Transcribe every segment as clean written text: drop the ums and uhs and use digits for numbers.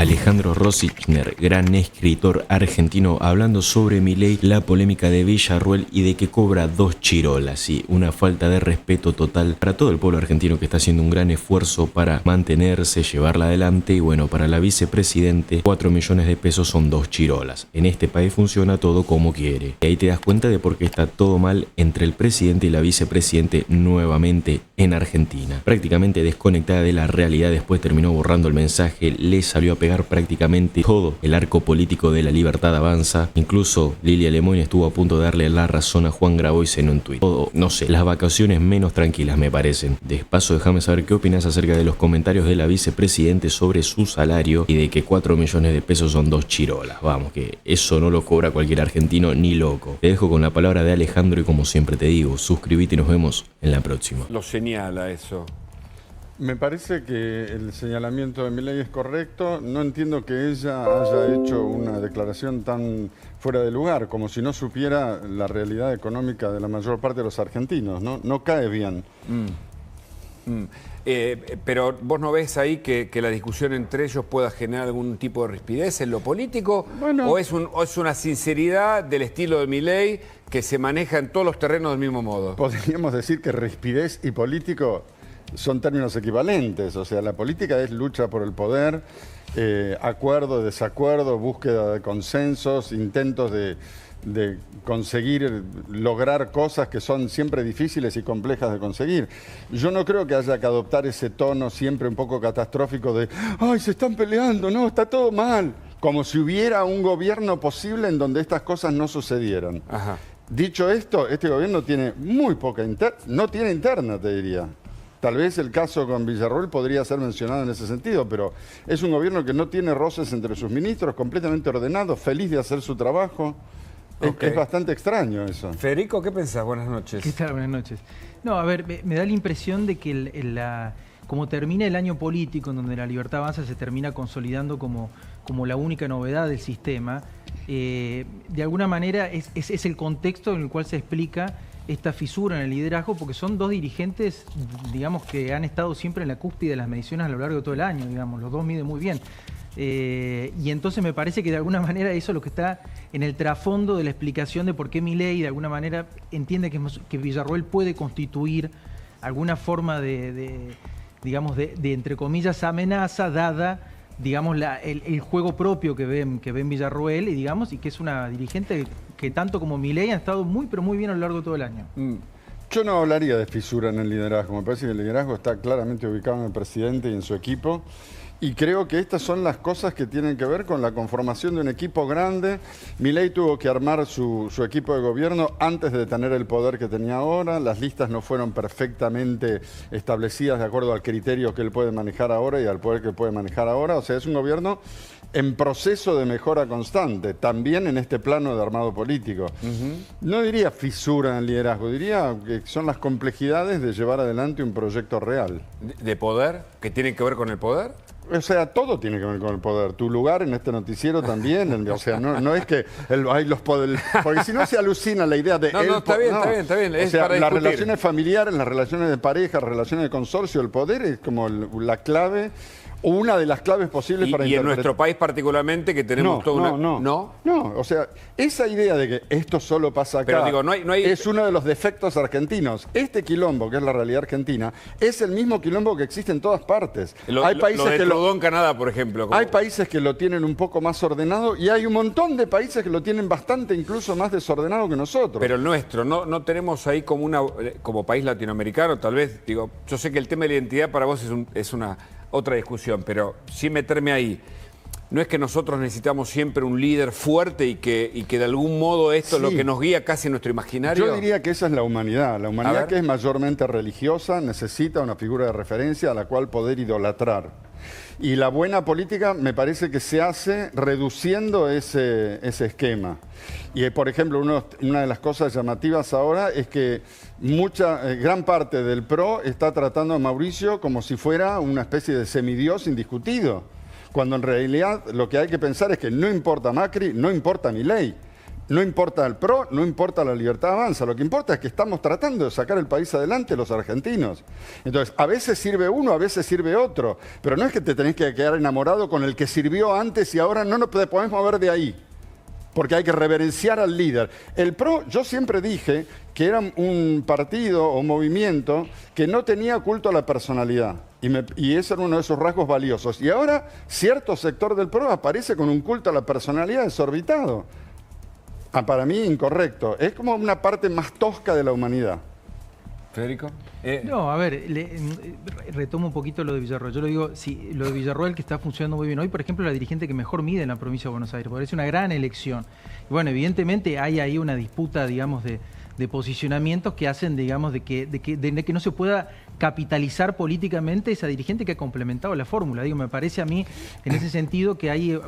Alejandro Rosichner, gran escritor argentino, hablando sobre Milei, la polémica de Villarruel y de que cobra 2 chirolas. Sí, una falta de respeto total para todo el pueblo argentino que está haciendo un gran esfuerzo para mantenerse, llevarla adelante. Y bueno, para la vicepresidente, 4 millones de pesos son 2 chirolas. En este país funciona todo como quiere. Y ahí te das cuenta de por qué está todo mal entre el presidente y la vicepresidente nuevamente en Argentina. Prácticamente desconectada de la realidad, después terminó borrando el mensaje, le salió a pegar prácticamente todo el arco político de La Libertad Avanza. Incluso Lilia Lemoyne estuvo a punto de darle la razón a Juan Grabois en un tuit. Todo, no sé, las vacaciones menos tranquilas me parecen. De paso, déjame saber qué opinas acerca de los comentarios de la vicepresidente sobre su salario y de que 4 millones de pesos son 2 chirolas. Vamos, que eso no lo cobra cualquier argentino ni loco. Te dejo con la palabra de Alejandro y como siempre te digo, suscríbete y nos vemos en la próxima. Lo señala eso. Me parece que el señalamiento de Milei es correcto. No entiendo que ella haya hecho una declaración tan fuera de lugar, como si no supiera la realidad económica de la mayor parte de los argentinos. No cae bien. Pero vos no ves ahí que la discusión entre ellos pueda generar algún tipo de rispidez en lo político, Bueno. o es una sinceridad del estilo de Milei que se maneja en todos los terrenos del mismo modo. Podríamos decir que rispidez y político son términos equivalentes. O sea, la política es lucha por el poder, acuerdo, desacuerdo, búsqueda de consensos, intentos de conseguir lograr cosas que son siempre difíciles y complejas de conseguir. Yo no creo que haya que adoptar ese tono siempre un poco catastrófico de ¡ay, se están peleando! ¡No, está todo mal! Como si hubiera un gobierno posible en donde estas cosas no sucedieran. Ajá. Dicho esto, este gobierno tiene muy poca no tiene interna, te diría. Tal vez el caso con Villarruel podría ser mencionado en ese sentido, pero es un gobierno que no tiene roces entre sus ministros, completamente ordenado, feliz de hacer su trabajo. Ok. Es bastante extraño eso. Federico, ¿qué pensás? Buenas noches. ¿Qué tal? Buenas noches. No, a ver, me da la impresión de que como termina el año político, en donde La Libertad Avanza se termina consolidando como la única novedad del sistema, de alguna manera es el contexto en el cual se explica esta fisura en el liderazgo, porque son dos dirigentes, digamos, que han estado siempre en la cúspide de las mediciones a lo largo de todo el año, digamos, los dos miden muy bien. Y entonces me parece que de alguna manera eso es lo que está en el trasfondo de la explicación de por qué Milei de alguna manera entiende que Villarruel puede constituir alguna forma digamos, entre comillas, amenaza, dada, digamos, el juego propio que ven Villarruel, y digamos, y que es una dirigente que tanto como Milei han estado muy, pero muy bien a lo largo de todo el año. Yo no hablaría de fisura en el liderazgo. Me parece que el liderazgo está claramente ubicado en el presidente y en su equipo. Y creo que estas son las cosas que tienen que ver con la conformación de un equipo grande. Milei tuvo que armar su equipo de gobierno antes de tener el poder que tenía ahora. Las listas no fueron perfectamente establecidas de acuerdo al criterio que él puede manejar ahora y al poder que puede manejar ahora. O sea, es un gobierno en proceso de mejora constante, también en este plano de armado político. No diría fisura en el liderazgo, diría que son las complejidades de llevar adelante un proyecto real. ¿De poder? ¿Que tienen que ver con el poder? O sea, todo tiene que ver con el poder. Tu lugar en este noticiero también. O sea, no es que hay los poderes. Porque si no se alucina la idea de. No, está bien. O sea, las relaciones familiares, las relaciones de pareja, las relaciones de consorcio, el poder es como la clave. Una de las claves posibles para interpretar. Y en nuestro país particularmente, que tenemos toda una... No, o sea, esa idea de que esto solo pasa acá. Pero digo, no hay... es uno de los defectos argentinos. Este quilombo, que es la realidad argentina, es el mismo quilombo que existe en todas partes. Hay países que en Canadá, por ejemplo. Hay países que lo tienen un poco más ordenado y hay un montón de países que lo tienen bastante, incluso más desordenado que nosotros. Pero el nuestro, no tenemos ahí como país latinoamericano, tal vez, digo, yo sé que el tema de la identidad para vos es una otra discusión, pero sin meterme ahí, ¿no es que nosotros necesitamos siempre un líder fuerte y que de algún modo esto es lo que nos guía casi en nuestro imaginario? Yo diría que esa es la humanidad. La humanidad, que es mayormente religiosa, necesita una figura de referencia a la cual poder idolatrar. Y la buena política me parece que se hace reduciendo ese esquema. Y por ejemplo, una de las cosas llamativas ahora es que gran parte del PRO está tratando a Mauricio como si fuera una especie de semidios indiscutido. Cuando en realidad lo que hay que pensar es que no importa Macri, no importa Milei. No importa el PRO, no importa la Libertad Avanza. Lo que importa es que estamos tratando de sacar el país adelante los argentinos. Entonces, a veces sirve uno, a veces sirve otro. Pero no es que te tenés que quedar enamorado con el que sirvió antes y ahora no nos podés mover de ahí. Porque hay que reverenciar al líder. El PRO, yo siempre dije que era un partido o movimiento que no tenía culto a la personalidad. Y ese era uno de esos rasgos valiosos. Y ahora cierto sector del PRO aparece con un culto a la personalidad desorbitado. Para mí incorrecto. Es como una parte más tosca de la humanidad. Federico. No, a ver, retomo un poquito lo de Villarroel. Yo lo digo, sí, lo de Villarroel que está funcionando muy bien. Hoy, por ejemplo, la dirigente que mejor mide en la provincia de Buenos Aires, parece una gran elección. Y bueno, evidentemente hay ahí una disputa, digamos, de posicionamientos que hacen, digamos, de que no se pueda capitalizar políticamente esa dirigente que ha complementado la fórmula. Digo, me parece a mí, en ese sentido, que hay,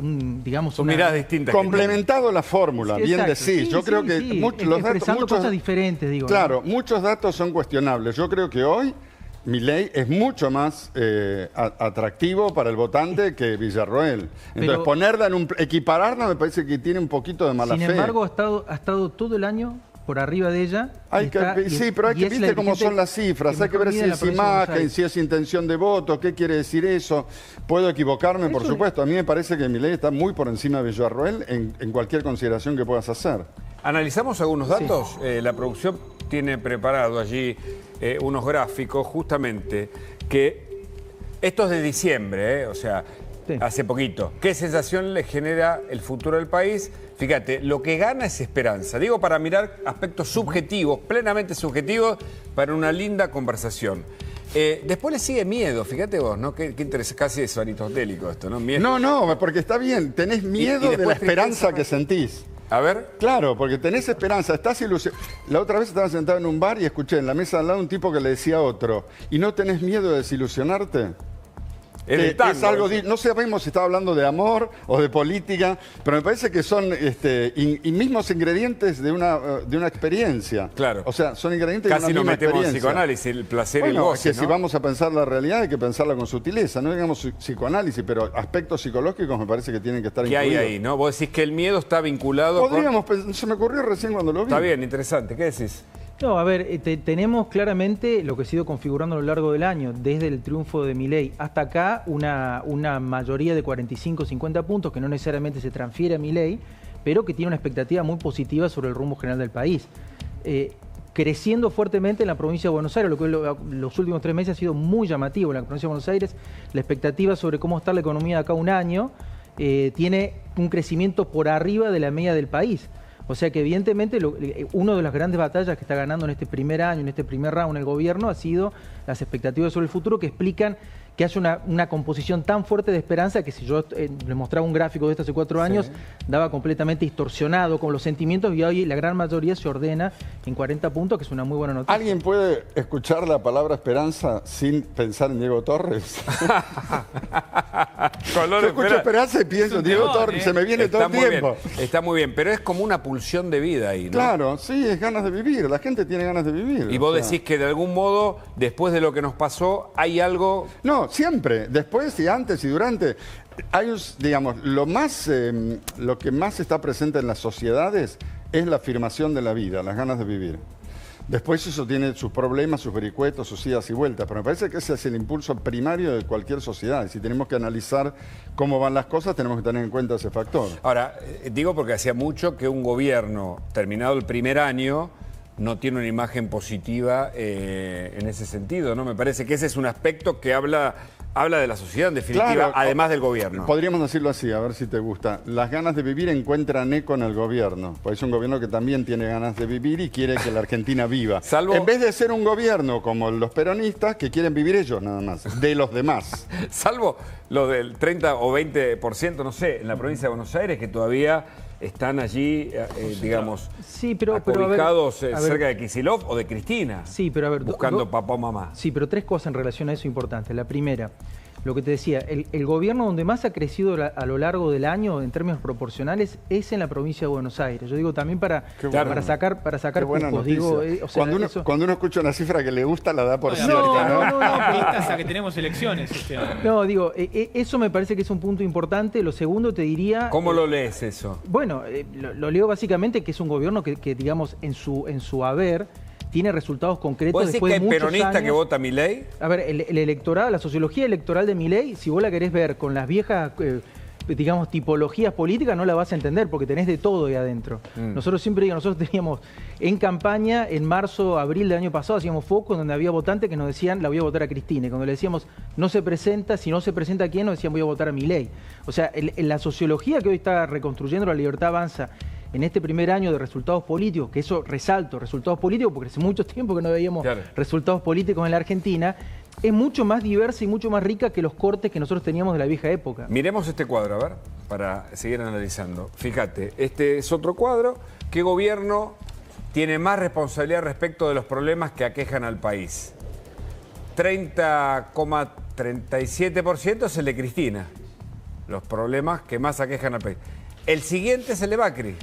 digamos, son miradas distintas. Complementado la fórmula, sí, bien exacto. decís. Sí, yo creo sí, que sí. Los datos, cosas diferentes, digo. Claro, ¿no? muchos datos son cuestionables. Yo creo que hoy Milei es mucho más atractivo para el votante que Villarroel. Entonces, equipararla me parece que tiene un poquito de mala fe. Sin embargo, ha estado todo el año por arriba de ella. Sí, pero hay que viste cómo son las cifras. Hay que ver si es imagen, si es intención de voto, qué quiere decir eso. Puedo equivocarme, por supuesto. A mí me parece que Milei está muy por encima de Villarroel en cualquier consideración que puedas hacer. Analizamos algunos datos. Sí. La producción tiene preparado allí unos gráficos justamente que esto es de diciembre, o sea, sí, hace poquito. ¿Qué sensación le genera el futuro del país? Fíjate, lo que gana es esperanza. Digo, para mirar aspectos subjetivos, plenamente subjetivos, para una linda conversación. Después le sigue miedo, fíjate vos, ¿no? Qué interés, casi es aristotélico esto, ¿no? Miedo. No, porque está bien, tenés miedo de la esperanza que sentís. A ver. Claro, porque tenés esperanza, estás ilusionado. La otra vez estaba sentado en un bar y escuché en la mesa al lado un tipo que le decía a otro, ¿y no tenés miedo de desilusionarte? Es algo, no sabemos si está hablando de amor o de política, pero me parece que son mismos ingredientes de una experiencia. Claro. O sea, son ingredientes casi de una misma experiencia. Casi nos metemos en psicoanálisis, el placer y el goce, que ¿no? Si vamos a pensar la realidad hay que pensarla con sutileza, no digamos psicoanálisis, pero aspectos psicológicos me parece que tienen que estar incluidos. ¿Qué hay ahí, no? Vos decís que el miedo está vinculado se me ocurrió recién cuando lo vi. Está bien, interesante. ¿Qué decís? No, a ver, tenemos claramente lo que se ha ido configurando a lo largo del año, desde el triunfo de Milei hasta acá, una mayoría de 45-50 puntos que no necesariamente se transfiere a Milei, pero que tiene una expectativa muy positiva sobre el rumbo general del país. Creciendo fuertemente en la provincia de Buenos Aires, lo que los últimos 3 meses ha sido muy llamativo en la provincia de Buenos Aires. La expectativa sobre cómo está la economía de acá a un año tiene un crecimiento por arriba de la media del país. O sea que evidentemente una de las grandes batallas que está ganando en este primer año, en este primer round el gobierno, ha sido las expectativas sobre el futuro que explican que haya una composición tan fuerte de esperanza que si yo les mostraba un gráfico de esto hace 4 años, sí, daba completamente distorsionado con los sentimientos y hoy la gran mayoría se ordena en 40 puntos, que es una muy buena noticia. ¿Alguien puede escuchar la palabra esperanza sin pensar en Diego Torres? Yo escucho esperanza y pienso en Diego Torres, se me viene todo el tiempo. Está muy bien, pero es como una pulsión de vida ahí, ¿no? Claro, sí, es ganas de vivir, la gente tiene ganas de vivir. Y vos decís que de algún modo, después de lo que nos pasó, hay algo... No, siempre, después y antes y durante. Hay, digamos, lo que más está presente en las sociedades es la afirmación de la vida, las ganas de vivir. Después eso tiene sus problemas, sus vericuetos, sus idas y vueltas, pero me parece que ese es el impulso primario de cualquier sociedad. Y si tenemos que analizar cómo van las cosas, tenemos que tener en cuenta ese factor. Ahora, digo porque hacía mucho que un gobierno, terminado el primer año, no tiene una imagen positiva en ese sentido, ¿no? Me parece que ese es un aspecto que habla de la sociedad, en definitiva, claro, además del gobierno. Podríamos decirlo así, a ver si te gusta. Las ganas de vivir encuentran eco en el gobierno. Pues es un gobierno que también tiene ganas de vivir y quiere que la Argentina viva. En vez de ser un gobierno como los peronistas, que quieren vivir ellos nada más, de los demás. Salvo lo del 30 o 20%, no sé, en la provincia de Buenos Aires, que todavía están allí, digamos, sí, pero acobijados cerca de Kicillof o de Cristina, sí, pero buscando papá o mamá. Sí, pero 3 cosas en relación a eso importantes. La primera, lo que te decía, el gobierno donde más ha crecido a lo largo del año en términos proporcionales es en la provincia de Buenos Aires. Yo digo también para sacar Qué buena cupos. noticia. Digo, o sea, cuando uno escucha una cifra que le gusta, la da por Bueno, cierta, ¿no? no, hasta que tenemos elecciones este año. No, digo, eso me parece que es un punto importante. Lo segundo te diría... ¿Cómo lo lees eso? Bueno, lo leo básicamente que es un gobierno que digamos, en su haber, tiene resultados concretos. ¿Vos decís después que de hay muchos peronistas años. que vota Milei? A ver, el electorado, la sociología electoral de Milei, si vos la querés ver con las viejas, digamos, tipologías políticas, no la vas a entender porque tenés de todo ahí adentro. Nosotros siempre digo, nosotros teníamos en campaña, en marzo, abril del año pasado, hacíamos focos donde había votantes que nos decían, la voy a votar a Cristina. Y cuando le decíamos, no se presenta, si no se presenta a quién, nos decían, voy a votar a Milei. O sea, la sociología que hoy está reconstruyendo la Libertad Avanza en este primer año de resultados políticos, que eso resalto, resultados políticos, porque hace mucho tiempo que no veíamos resultados políticos en la Argentina, es mucho más diversa y mucho más rica que los cortes que nosotros teníamos de la vieja época. Miremos este cuadro, a ver, para seguir analizando. Fíjate, este es otro cuadro. ¿Qué gobierno tiene más responsabilidad respecto de los problemas que aquejan al país? 30,37% es el de Cristina. Los problemas que más aquejan al país. El siguiente es el de Macri.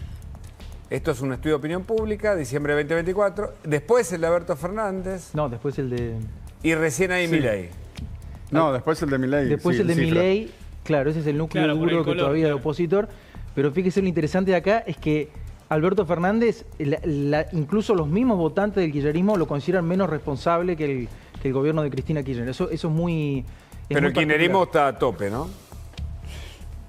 Esto es un estudio de opinión pública, diciembre de 2024. Después el de Alberto Fernández. No, después el de... Y recién ahí Milei. No, después el de Milei. Después sí, el de cifra. Milei, claro, ese es el núcleo duro que todavía es opositor. Pero fíjese, lo interesante de acá es que Alberto Fernández, incluso los mismos votantes del kirchnerismo lo consideran menos responsable que el gobierno de Cristina Kirchner. Eso es muy... Pero el kirchnerismo está a tope, ¿no?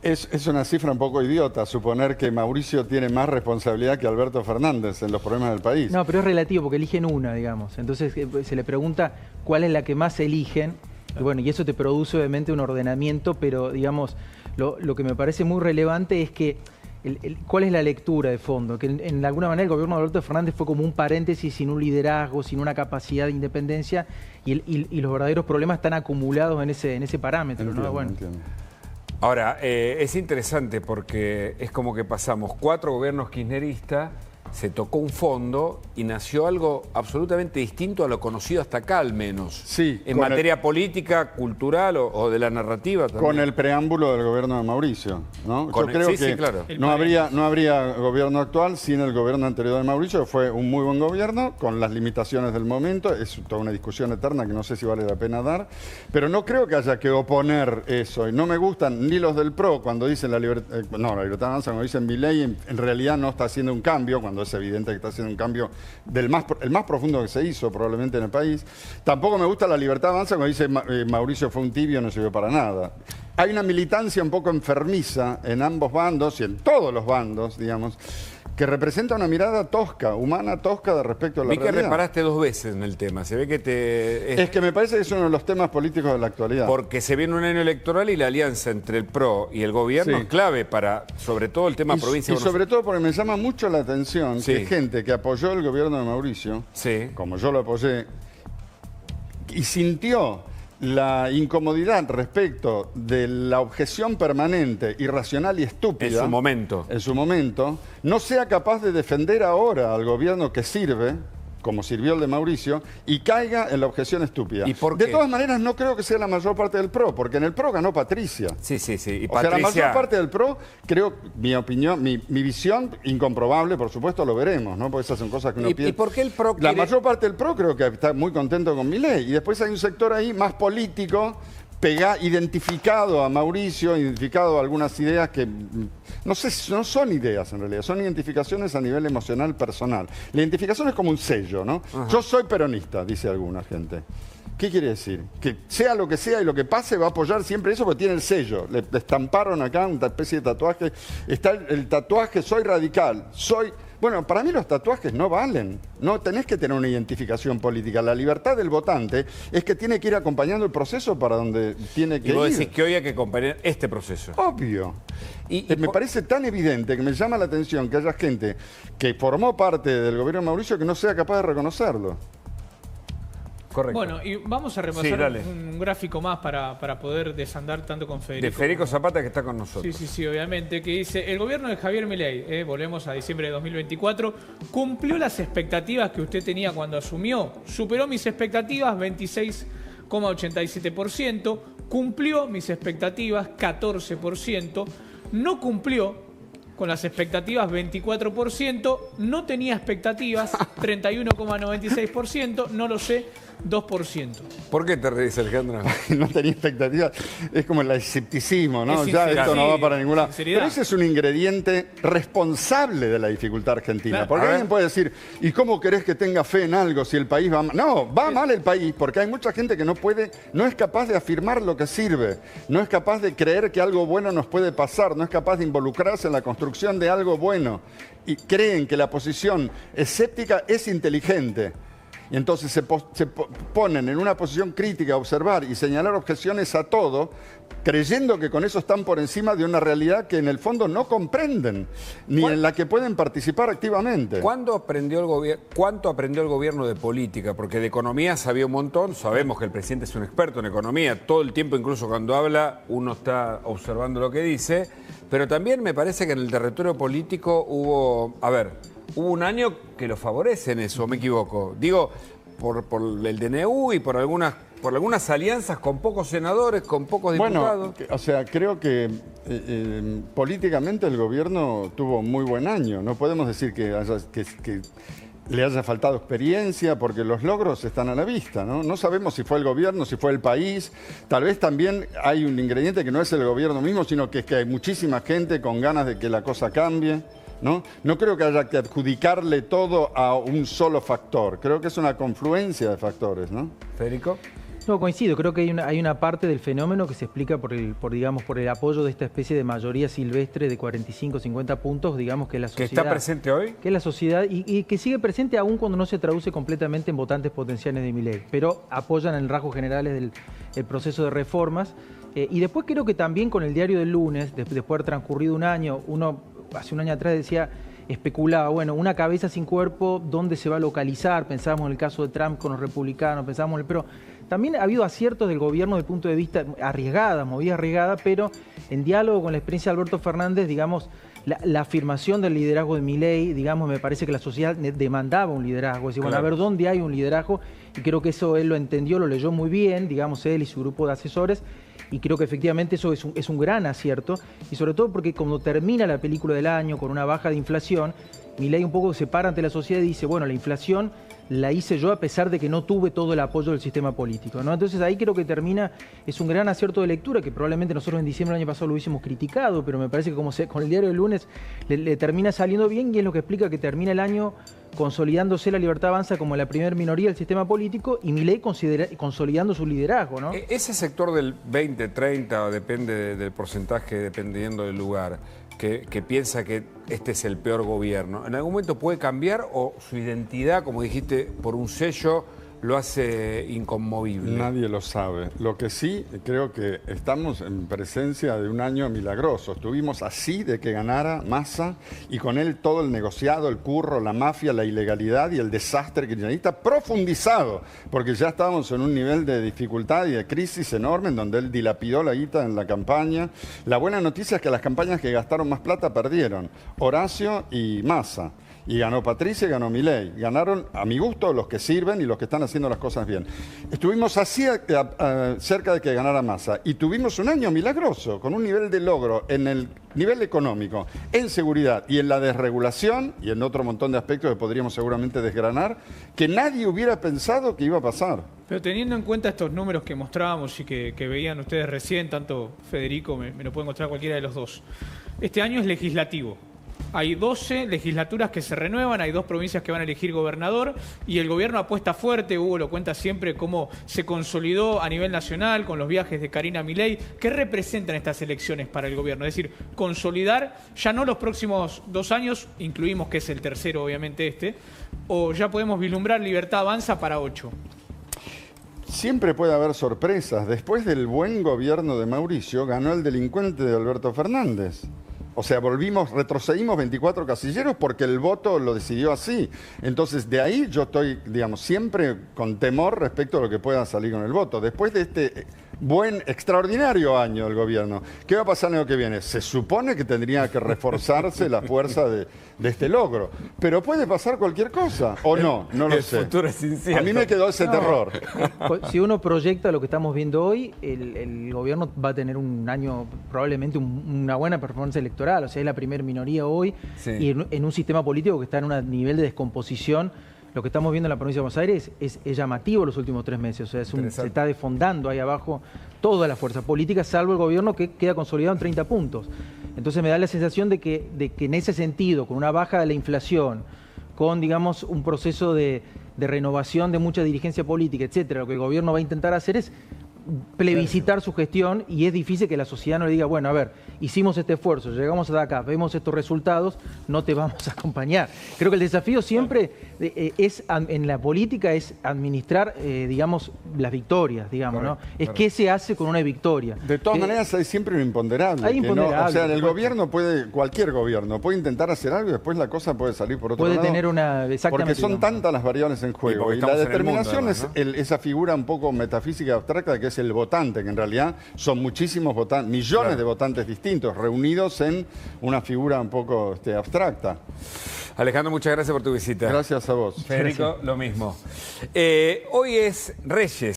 Es una cifra un poco idiota suponer que Mauricio tiene más responsabilidad que Alberto Fernández en los problemas del país. No, pero es relativo porque eligen una, digamos. Entonces se le pregunta cuál es la que más eligen. Y bueno, y eso te produce obviamente un ordenamiento, pero digamos, lo que me parece muy relevante es que cuál es la lectura de fondo, que en alguna manera el gobierno de Alberto Fernández fue como un paréntesis sin un liderazgo, sin una capacidad de independencia y los verdaderos problemas están acumulados en ese parámetro. Entiendo, ¿no? Bueno. entiendo. Ahora, es interesante porque es como que pasamos 4 gobiernos kirchneristas, se tocó un fondo y nació algo absolutamente distinto a lo conocido hasta acá, al menos. Sí. En materia política, cultural o de la narrativa también. Con el preámbulo del gobierno de Mauricio, ¿no? Yo creo que claro. no habría gobierno actual sin el gobierno anterior de Mauricio, que fue un muy buen gobierno, con las limitaciones del momento. Es toda una discusión eterna que no sé si vale la pena dar, pero no creo que haya que oponer eso. Y no me gustan ni los del PRO cuando dicen la libertad avanza, cuando dicen Milei, en realidad no está haciendo un cambio, cuando es evidente que está haciendo un cambio el más profundo que se hizo probablemente en el país. Tampoco me gusta la libertad avanza cuando dice Mauricio fue un tibio, no sirvió para nada. Hay una militancia un poco enfermiza en ambos bandos y en todos los bandos, digamos, que representa una mirada tosca, humana tosca de respecto a la realidad. Vi que reparaste 2 veces en el tema, se ve que Es que me parece que es uno de los temas políticos de la actualidad. Porque se viene un año electoral y la alianza entre el PRO y el gobierno es clave para, sobre todo, el tema provincia. Y sobre todo porque me llama mucho la atención que gente que apoyó el gobierno de Mauricio, como yo lo apoyé, y sintió la incomodidad respecto de la objeción permanente, irracional y estúpida en su momento, no sea capaz de defender ahora al gobierno que sirve, como sirvió el de Mauricio, y caiga en la objeción estúpida. ¿Y por qué? De todas maneras, no creo que sea la mayor parte del PRO, porque en el PRO ganó Patricia. Sí. Y o sea, la mayor parte del PRO, creo, mi opinión, mi visión, incomprobable, por supuesto, lo veremos, ¿no? Porque esas son cosas que uno piensa. ¿Y por qué el PRO La mayor parte del PRO creo que está muy contento con Milei. Y después hay un sector ahí más político, identificado a Mauricio, identificado a algunas ideas que no sé, no son ideas en realidad, son identificaciones a nivel emocional personal. La identificación es como un sello, ¿no? Yo soy peronista, dice alguna gente. ¿Qué quiere decir? Que sea lo que sea y lo que pase va a apoyar siempre eso porque tiene el sello. Le estamparon acá una especie de tatuaje. Está el tatuaje, soy radical, soy... Bueno, para mí los tatuajes no valen. No tenés que tener una identificación política. La libertad del votante es que tiene que ir acompañando el proceso para donde tiene que ir. Y vos decís que hoy hay que acompañar este proceso. Obvio. Me parece tan evidente que me llama la atención que haya gente que formó parte del gobierno de Mauricio que no sea capaz de reconocerlo. Correcto. Bueno, y vamos a repasar un gráfico más para poder desandar tanto con Federico. De Federico Zapata, que está con nosotros. Sí, obviamente, que dice, el gobierno de Javier Milei, volvemos a diciembre de 2024, cumplió las expectativas que usted tenía cuando asumió, superó mis expectativas, 26,87%, cumplió mis expectativas, 14%, no cumplió con las expectativas, 24%, no tenía expectativas, 31,96%, no lo sé, 2%. ¿Por qué te reís, Alejandro? No tenía expectativas. Es como el escepticismo, ¿no? Es Ya sinceridad. esto no va para ningún lado. Sinceridad. Pero ese es un ingrediente responsable de la dificultad argentina. Claro. Porque A ver. alguien puede decir, ¿y cómo querés que tenga fe en algo si el país va mal? No, va mal el país porque hay mucha gente que no es capaz de afirmar lo que sirve, no es capaz de creer que algo bueno nos puede pasar, no es capaz de involucrarse en la construcción de algo bueno. Y creen que la posición escéptica es inteligente. Y entonces se ponen en una posición crítica a observar y señalar objeciones a todo, creyendo que con eso están por encima de una realidad que en el fondo no comprenden, ni en la que pueden participar activamente. ¿Cuánto aprendió el gobierno de política? Porque de economía sabía un montón, sabemos que el presidente es un experto en economía, todo el tiempo, incluso cuando habla, uno está observando lo que dice, pero también me parece que en el territorio político hubo un año que lo favorece en eso, ¿me equivoco? Digo, por el DNU y por algunas alianzas con pocos senadores, con pocos diputados. Bueno, o sea, creo que políticamente el gobierno tuvo un muy buen año. No podemos decir que le haya faltado experiencia, porque los logros están a la vista, ¿no? No sabemos si fue el gobierno, si fue el país. Tal vez también hay un ingrediente que no es el gobierno mismo, sino que es que hay muchísima gente con ganas de que la cosa cambie. ¿No? No creo que haya que adjudicarle todo a un solo factor. Creo que es una confluencia de factores, ¿no? Federico. No, coincido. Creo que hay una parte del fenómeno que se explica por el apoyo de esta especie de mayoría silvestre de 45, 50 puntos, digamos, que es la ¿Que sociedad. está presente hoy? Que es la sociedad y que sigue presente aún cuando no se traduce completamente en votantes potenciales de Milei, pero apoyan en rasgos generales del proceso de reformas. Y después creo que también con el diario del lunes, después de haber transcurrido un año, hace un año atrás especulaba, bueno, una cabeza sin cuerpo, ¿dónde se va a localizar? Pensábamos en el caso de Trump con los republicanos, pero también ha habido aciertos del gobierno desde el punto de vista movida arriesgada, pero en diálogo con la experiencia de Alberto Fernández, digamos, la afirmación del liderazgo de Milei, digamos, me parece que la sociedad demandaba un liderazgo. Es decir, bueno, a ver dónde hay un liderazgo, y creo que eso él lo entendió, lo leyó muy bien, digamos, él y su grupo de asesores, y creo que efectivamente eso es un gran acierto, y sobre todo porque cuando termina la película del año con una baja de inflación, Milei un poco se para ante la sociedad y dice, bueno, la inflación la hice yo a pesar de que no tuve todo el apoyo del sistema político, ¿no? Entonces ahí creo que termina, es un gran acierto de lectura, que probablemente nosotros en diciembre del año pasado lo hubiésemos criticado, pero me parece que con el diario del lunes le termina saliendo bien, y es lo que explica que termina el año consolidándose la Libertad Avanza como la primer minoría del sistema político y Milei consolidando su liderazgo, ¿no? Ese sector del 20, 30, depende del porcentaje, dependiendo del lugar, que piensa que este es el peor gobierno, ¿en algún momento puede cambiar o su identidad, como dijiste, por un sello lo hace inconmovible? Nadie lo sabe. Lo que sí, creo que estamos en presencia de un año milagroso. Estuvimos así de que ganara Massa y con él todo el negociado, el curro, la mafia, la ilegalidad y el desastre kirchnerista profundizado, porque ya estábamos en un nivel de dificultad y de crisis enorme en donde él dilapidó la guita en la campaña. La buena noticia es que las campañas que gastaron más plata perdieron, Horacio y Massa. Y ganó Patricia y ganó Milei. Ganaron, a mi gusto, los que sirven y los que están haciendo las cosas bien. Estuvimos así cerca de que ganara Massa. Y tuvimos un año milagroso, con un nivel de logro en el nivel económico, en seguridad y en la desregulación, y en otro montón de aspectos que podríamos seguramente desgranar, que nadie hubiera pensado que iba a pasar. Pero teniendo en cuenta estos números que mostrábamos y que veían ustedes recién, tanto Federico, me lo puede mostrar cualquiera de los dos, este año es legislativo. Hay 12 legislaturas que se renuevan, hay 2 provincias que van a elegir gobernador y el gobierno apuesta fuerte. Hugo lo cuenta siempre cómo se consolidó a nivel nacional con los viajes de Karina Milei. ¿Qué representan estas elecciones para el gobierno? Es decir, consolidar ya no los próximos 2 años, incluimos que es el tercero obviamente o ya podemos vislumbrar Libertad Avanza para 8. Siempre puede haber sorpresas. Después del buen gobierno de Mauricio, ganó el delincuente de Alberto Fernández. O sea, retrocedimos 24 casilleros porque el voto lo decidió así. Entonces, de ahí yo estoy, digamos, siempre con temor respecto a lo que pueda salir con el voto. Después de este extraordinario año del gobierno. ¿Qué va a pasar el año que viene? Se supone que tendría que reforzarse la fuerza de este logro. Pero puede pasar cualquier cosa, ¿o no? No lo sé. El futuro es incierto. A mí me quedó ese terror. Si uno proyecta lo que estamos viendo hoy, el gobierno va a tener un año, probablemente una buena performance electoral. O sea, es la primera minoría hoy Sí. y en un sistema político que está en un nivel de descomposición. Lo que estamos viendo en la provincia de Buenos Aires es llamativo los últimos 3 meses. O sea, se está desfondando ahí abajo toda la fuerza política, salvo el gobierno que queda consolidado en 30 puntos. Entonces me da la sensación de que en ese sentido, con una baja de la inflación, con, digamos, un proceso de renovación de mucha dirigencia política, etcétera, lo que el gobierno va a intentar hacer es plebiscitar su gestión, y es difícil que la sociedad no le diga, bueno, a ver, hicimos este esfuerzo, llegamos hasta acá, vemos estos resultados, no te vamos a acompañar. Creo que el desafío siempre en la política es administrar, digamos, las victorias, digamos, ¿no? Es qué se hace con una victoria. De todas maneras hay siempre un imponderable. Hay imponderables, o sea, el gobierno cualquier gobierno puede intentar hacer algo y después la cosa puede salir por otro lado. Puede tener exactamente. Porque son tantas las variables en juego. Y la determinación es esa figura un poco metafísica abstracta que es el votante, que en realidad son muchísimos votantes, millones de votantes distintos, reunidos en una figura un poco abstracta. Alejandro, muchas gracias por tu visita. Gracias a vos. Federico, lo mismo. Hoy es Reyes.